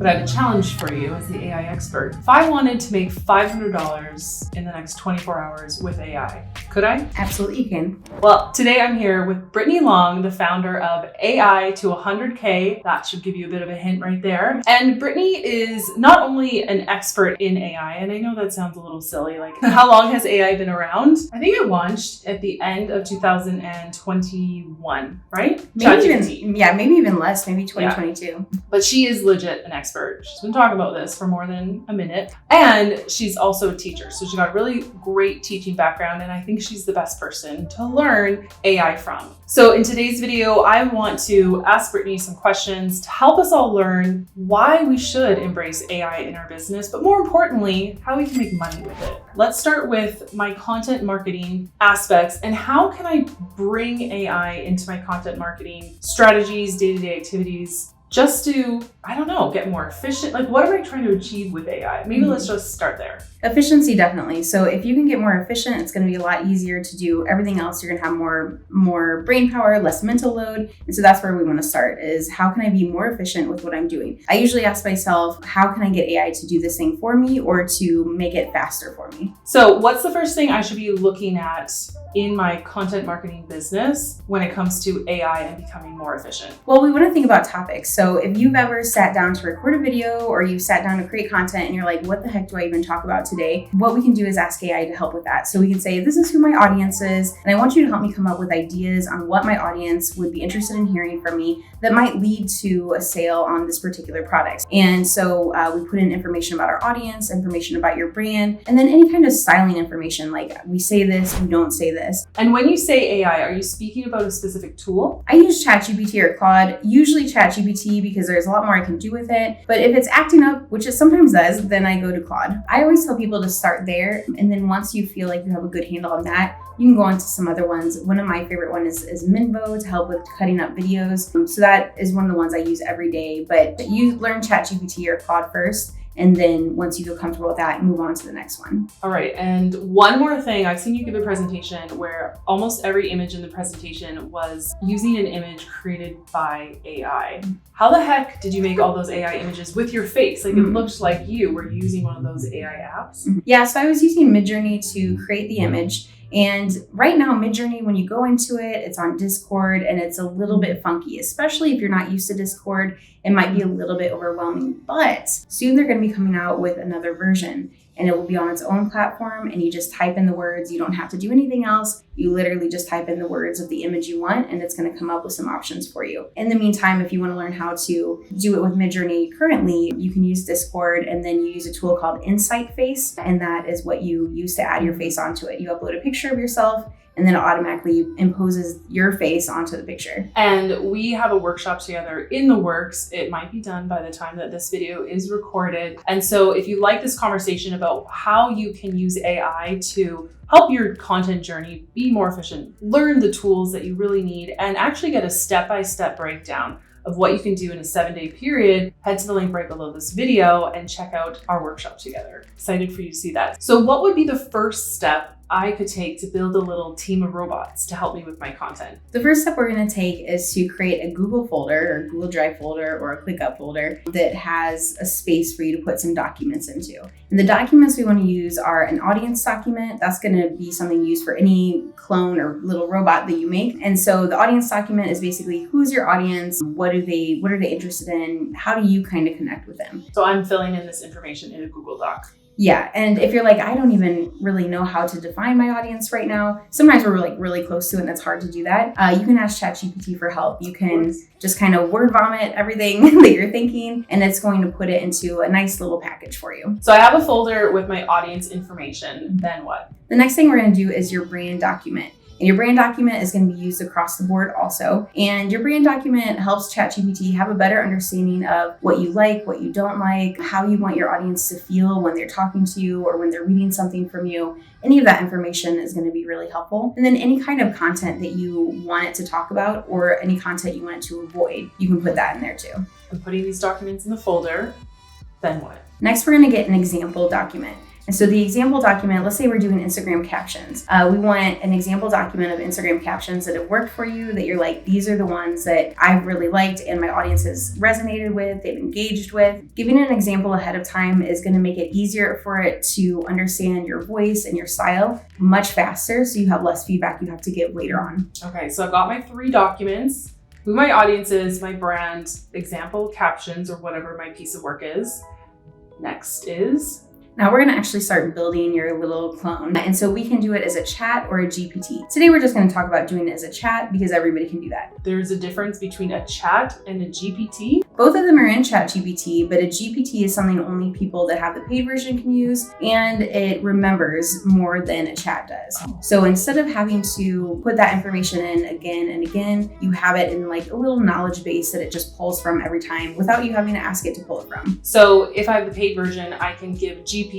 But I have a challenge for you as the AI expert. If I wanted to make $500 in the next 24 hours with AI, could I? Absolutely, you can. Well, today I'm here with Brittany Long, the founder of AI to 100K. That should give you a bit of a hint right there. And Brittany is not only an expert in AI, and I know that sounds a little silly, like how long has AI been around? I think it launched at the end of 2021, right? Maybe even less, maybe 2022. Yeah. But she is legit an expert. She's been talking about this for more than a minute. And she's also a teacher. So she's got a really great teaching background, and I think she's the best person to learn AI from. So in today's video, I want to ask Brittany some questions to help us all learn why we should embrace AI in our business, but more importantly, how we can make money with it. Let's start with my content marketing aspects and how can I bring AI into my content marketing strategies, day-to-day activities, just to, I don't know, get more efficient. Like, what am I trying to achieve with AI? Maybe let's just start there. Efficiency, definitely. So if you can get more efficient, it's going to be a lot easier to do everything else. You're going to have more brain power, less mental load. And so that's where we want to start, is how can I be more efficient with what I'm doing? I usually ask myself, how can I get AI to do this thing for me or to make it faster for me? So what's the first thing I should be looking at in my content marketing business when it comes to AI and becoming more efficient? Well, we want to think about topics. So if you've ever sat down to record a video or you've sat down to create content and you're like, what the heck do I even talk about today? What we can do is ask AI to help with that. So we can say, this is who my audience is, and I want you to help me come up with ideas on what my audience would be interested in hearing from me that might lead to a sale on this particular product. And so we put in information about our audience, information about your brand, and then any kind of styling information, like we say this, we don't say this. And when you say AI, are you speaking about a specific tool? I use ChatGPT or Claude, usually ChatGPT because there's a lot more I can do with it. But if it's acting up, which it sometimes does, then I go to Claude. I always tell people to start there. And then once you feel like you have a good handle on that, you can go on to some other ones. One of my favorite ones is Minvo to help with cutting up videos. So that is one of the ones I use every day. But you learn ChatGPT or Claude first. And then once you feel comfortable with that, move on to the next one. All right. And one more thing, I've seen you give a presentation where almost every image in the presentation was using an image created by AI. How the heck did you make all those AI images with your face? Like it looked like you were using one of those AI apps. Yeah, so I was using Midjourney to create the image. And right now, Midjourney, when you go into it, it's on Discord and it's a little bit funky, especially if you're not used to Discord. It might be a little bit overwhelming, but soon they're going to be coming out with another version and it will be on its own platform, and you just type in the words. You don't have to do anything else. You literally just type in the words of the image you want and it's going to come up with some options for you. In the meantime, if you want to learn how to do it with Midjourney currently, you can use Discord and then you use a tool called Insight Face, and that is what you use to add your face onto it. You upload a picture of yourself and then it automatically imposes your face onto the picture. And we have a workshop together in the works. It might be done by the time that this video is recorded. And so if you like this conversation about how you can use AI to help your content journey be more efficient, learn the tools that you really need, and actually get a step-by-step breakdown of what you can do in a 7-day period, head to the link right below this video and check out our workshop together. Excited for you to see that. So what would be the first step I could take to build a little team of robots to help me with my content? The first step we're going to take is to create a Google folder or Google Drive folder or a ClickUp folder that has a space for you to put some documents into. And the documents we want to use are an audience document. That's going to be something used for any clone or little robot that you make. And so the audience document is basically, who's your audience? What are they interested in? How do you kind of connect with them? So I'm filling in this information in a Google Doc. Yeah, and if you're like, I don't even really know how to define my audience right now, sometimes we're like really close to it and it's hard to do that. You can ask ChatGPT for help. You can just kind of word vomit everything that you're thinking, and it's going to put it into a nice little package for you. So I have a folder with my audience information. Then what? The next thing we're going to do is your brand document. And your brand document is going to be used across the board also. And your brand document helps ChatGPT have a better understanding of what you like, what you don't like, how you want your audience to feel when they're talking to you or when they're reading something from you. Any of that information is going to be really helpful. And then any kind of content that you want it to talk about or any content you want it to avoid, you can put that in there too. I'm putting these documents in the folder. Then what? Next, we're going to get an example document. And so the example document, let's say we're doing Instagram captions. We want an example document of Instagram captions that have worked for you, that you're like, these are the ones that I've really liked and my audience has resonated with, they've engaged with. Giving an example ahead of time is going to make it easier for it to understand your voice and your style much faster, so you have less feedback you have to give later on. Okay, so I've got my 3 documents, who my audience is, my brand, example captions, or whatever my piece of work is. Next is... Now we're going to actually start building your little clone. And so we can do it as a chat or a GPT. Today we're just going to talk about doing it as a chat because everybody can do that. There's a difference between a chat and a GPT. Both of them are in ChatGPT, but a GPT is something only people that have the paid version can use, and it remembers more than a chat does. So instead of having to put that information in again and again, you have it in like a little knowledge base that it just pulls from every time without you having to ask it to pull it from. So if I have the paid version, I can give GPT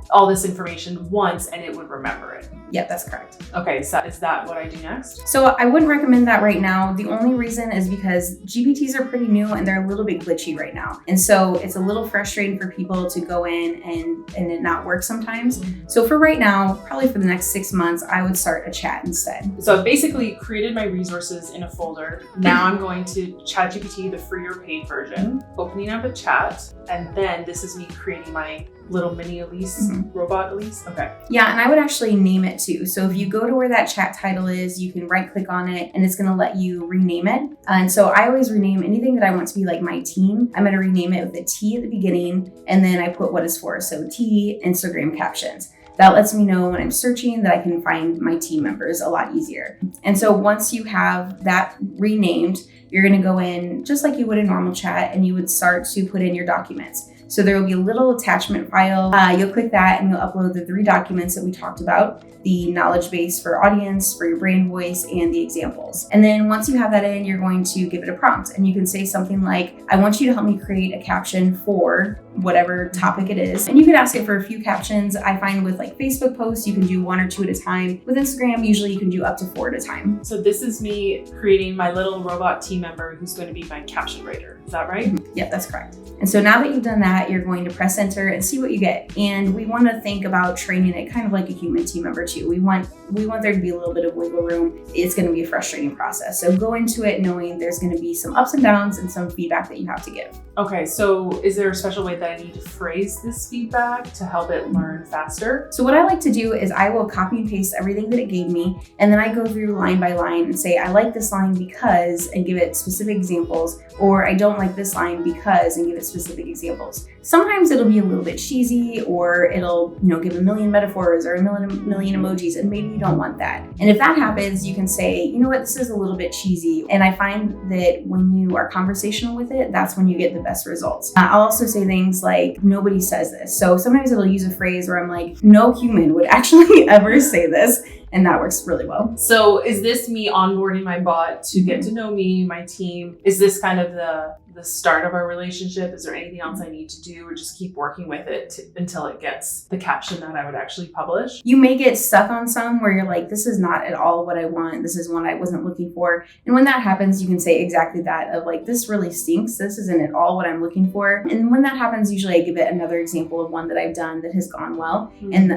all this information once and it would remember it. Yep, that's correct. Okay, so is that what I do next? So I wouldn't recommend that right now. The only reason is because GPTs are pretty new and they're a little bit glitchy right now. And so it's a little frustrating for people to go in and it not work sometimes. So for right now, probably for the next 6 months, I would start a chat instead. So I've basically created my resources in a folder. Now I'm going to ChatGPT, the free or paid version, opening up a chat, and then this is me creating my little mini Elise, robot Elise. Okay. Yeah, and I would actually name it too. So if you go to where that chat title is, you can right click on it and it's going to let you rename it. And so I always rename anything that I want to be like my team. I'm going to rename it with a T at the beginning, and then I put what it's for. So T, Instagram captions. That lets me know when I'm searching that I can find my team members a lot easier. And so once you have that renamed, you're going to go in just like you would a normal chat, and you would start to put in your documents. So there will be a little attachment file. You'll click that and you'll upload the 3 documents that we talked about, the knowledge base for audience, for your brand voice, and the examples. And then once you have that in, you're going to give it a prompt, and you can say something like, I want you to help me create a caption for whatever topic it is. And you can ask it for a few captions. I find with like Facebook posts, you can do 1 or 2 at a time. With Instagram, usually you can do up to 4 at a time. So this is me creating my little robot team member who's going to be my caption writer. Is that right? Yep, that's correct. And so now that you've done that, you're going to press enter and see what you get. And we want to think about training it kind of like a human team member too. We want there to be a little bit of wiggle room. It's going to be a frustrating process. So go into it knowing there's going to be some ups and downs and some feedback that you have to give. Okay, so is there a special way that I need to phrase this feedback to help it learn faster? So what I like to do is I will copy and paste everything that it gave me, and then I go through line by line and say, I like this line because, and give it specific examples, or I don't like this line because, and give it specific examples. Sometimes it'll be a little bit cheesy, or it'll, give a million metaphors or a million emojis, and maybe you don't want that. And if that happens, you can say, you know what, this is a little bit cheesy. And I find that when you are conversational with it, that's when you get the best results. I'll also say things like, nobody says this. So sometimes it'll use a phrase where I'm like, no human would actually ever say this. And that works really well. So is this me onboarding my bot to get to know me, my team? Is this kind of the start of our relationship? Is there anything else I need to do, or just keep working with it until it gets the caption that I would actually publish? You may get stuck on some where you're like, this is not at all what I want. This is one I wasn't looking for. And when that happens, you can say exactly that of like, this really stinks. This isn't at all what I'm looking for. And when that happens, usually I give it another example of one that I've done that has gone well.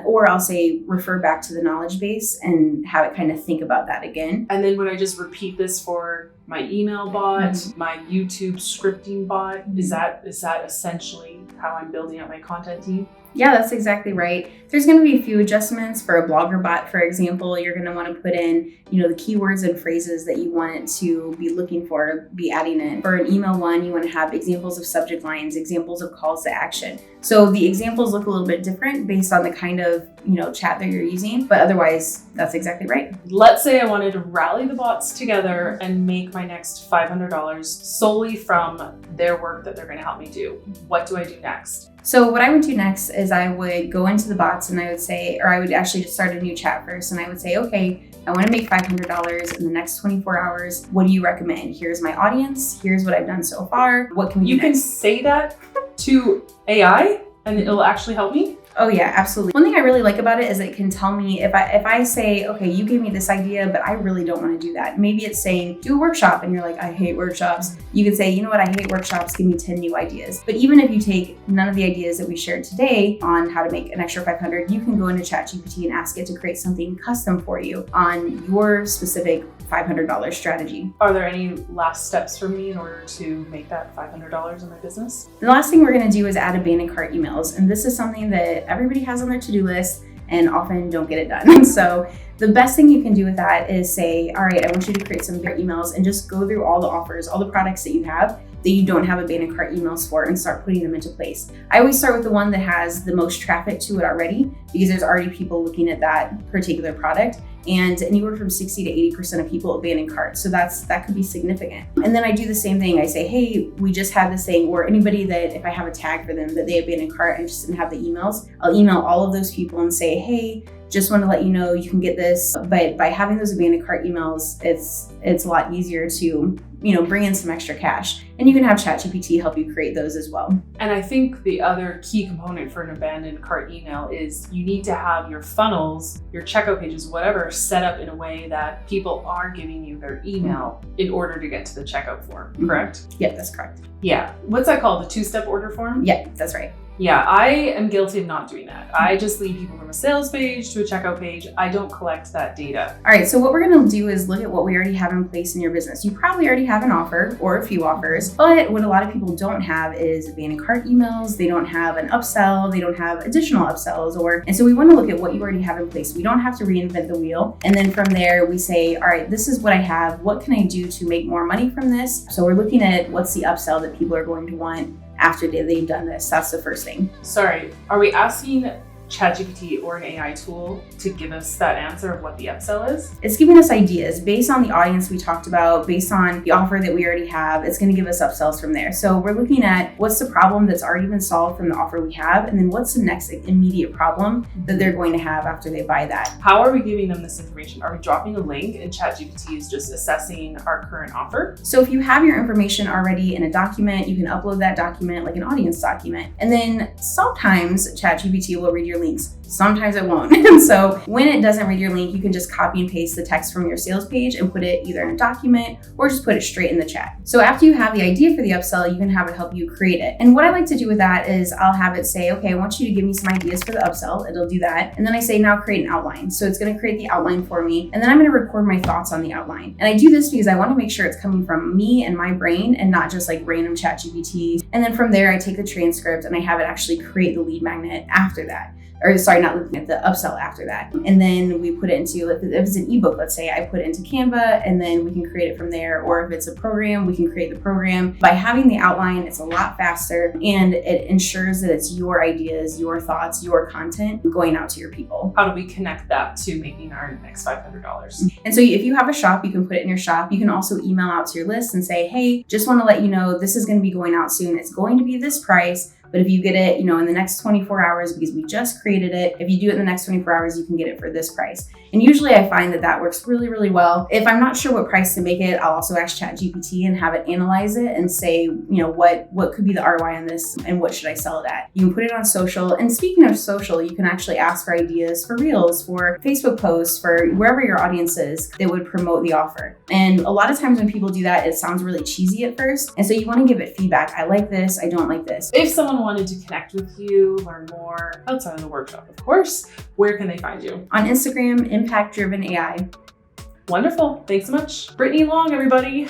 Or I'll say, refer back to the knowledge base and have it kind of think about that again. And then would I just repeat this for my email bot, my YouTube scripting bot? Is that essentially how I'm building out my content team? Yeah, that's exactly right. There's going to be a few adjustments for a blogger bot, for example. You're going to want to put in, the keywords and phrases that you want it to be looking for, be adding in. For an email one, you want to have examples of subject lines, examples of calls to action. So the examples look a little bit different based on the kind of, chat that you're using, but otherwise that's exactly right. Let's say I wanted to rally the bots together and make my next $500 solely from their work that they're going to help me do. What do I do next? So what I would do next is I would go into the bots and I would say, or I would actually just start a new chat first, and I would say, okay, I want to make $500 in the next 24 hours. What do you recommend? Here's my audience. Here's what I've done so far. What can we do next? You can say that to AI and it'll actually help me? Oh yeah, absolutely. One thing I really like about it is it can tell me if I say, okay, you gave me this idea, but I really don't want to do that. Maybe it's saying, do a workshop, and you're like, I hate workshops. You could say, you know what, I hate workshops, give me 10 new ideas. But even if you take none of the ideas that we shared today on how to make an extra 500, you can go into ChatGPT and ask it to create something custom for you on your specific $500 strategy. Are there any last steps for me in order to make that $500 in my business? The last thing we're going to do is add abandoned cart emails. And this is something that everybody has on their to-do list and often don't get it done. So the best thing you can do with that is say, all right, I want you to create some emails and just go through all the offers, all the products that you have that you don't have abandoned cart emails for, and start putting them into place. I always start with the one that has the most traffic to it already, because there's already people looking at that particular product. And anywhere from 60 to 80% of people abandon cart. So that could be significant. And then I do the same thing. I say, hey, we just had this thing, or anybody that if I have a tag for them that they abandoned cart and just didn't have the emails, I'll email all of those people and say, hey, just want to let you know you can get this. But by having those abandoned cart emails, it's a lot easier to, bring in some extra cash. And you can have ChatGPT help you create those as well. And I think the other key component for an abandoned cart email is you need to have your funnels, your checkout pages, whatever, set up in a way that people are giving you their email in order to get to the checkout form, correct? Yeah, that's correct. Yeah. What's that called? The two-step order form? Yeah, that's right. Yeah, I am guilty of not doing that. I just lead people from a sales page to a checkout page. I don't collect that data. All right, so what we're gonna do is look at what we already have in place in your business. You probably already have an offer or a few offers, but what a lot of people don't have is abandoned cart emails. They don't have an upsell. They don't have additional upsells, and so we wanna look at what you already have in place. We don't have to reinvent the wheel. And then from there, we say, all right, this is what I have. What can I do to make more money from this? So we're looking at what's the upsell that people are going to want after they've done this. That's the first thing. Sorry, are we asking ChatGPT or an AI tool to give us that answer of what the upsell is? It's giving us ideas based on the audience we talked about, based on the offer that we already have. It's going to give us upsells from there. So we're looking at what's the problem that's already been solved from the offer we have, and then what's the next immediate problem that they're going to have after they buy that. How are we giving them this information? Are we dropping a link and ChatGPT is just assessing our current offer? So if you have your information already in a document, you can upload that document like an audience document. And then sometimes ChatGPT will read your links. Sometimes it won't. And so when it doesn't read your link, you can just copy and paste the text from your sales page and put it either in a document or just put it straight in the chat. So after you have the idea for the upsell, you can have it help you create it. And what I like to do with that is I'll have it say, okay, I want you to give me some ideas for the upsell. It'll do that. And then I say, now create an outline. So it's going to create the outline for me. And then I'm going to record my thoughts on the outline. And I do this because I want to make sure it's coming from me and my brain and not just like random ChatGPT. And then from there, I take the transcript and I have it actually create the lead magnet after that. Or sorry, not looking at the upsell after that. And then we put it into, if it's an ebook, let's say I put it into Canva and then we can create it from there. Or if it's a program, we can create the program. By having the outline, it's a lot faster and it ensures that it's your ideas, your thoughts, your content going out to your people. How do we connect that to making our next $500? And so if you have a shop, you can put it in your shop. You can also email out to your list and say, hey, just want to let you know this is going to be going out soon. It's going to be this price. But if you get it, in the next 24 hours, because we just created it, if you do it in the next 24 hours, you can get it for this price. And usually I find that works really, really well. If I'm not sure what price to make it, I'll also ask ChatGPT and have it analyze it and say, what could be the ROI on this and what should I sell it at? You can put it on social. And speaking of social, you can actually ask for ideas for Reels, for Facebook posts, for wherever your audience is that would promote the offer. And a lot of times when people do that, it sounds really cheesy at first. And so you want to give it feedback. I like this. I don't like this. If someone wanted to connect with you, learn more outside of the workshop, of course, where can they find you? On Instagram, Impact Driven AI. Wonderful. Thanks so much. Brittany Long, everybody.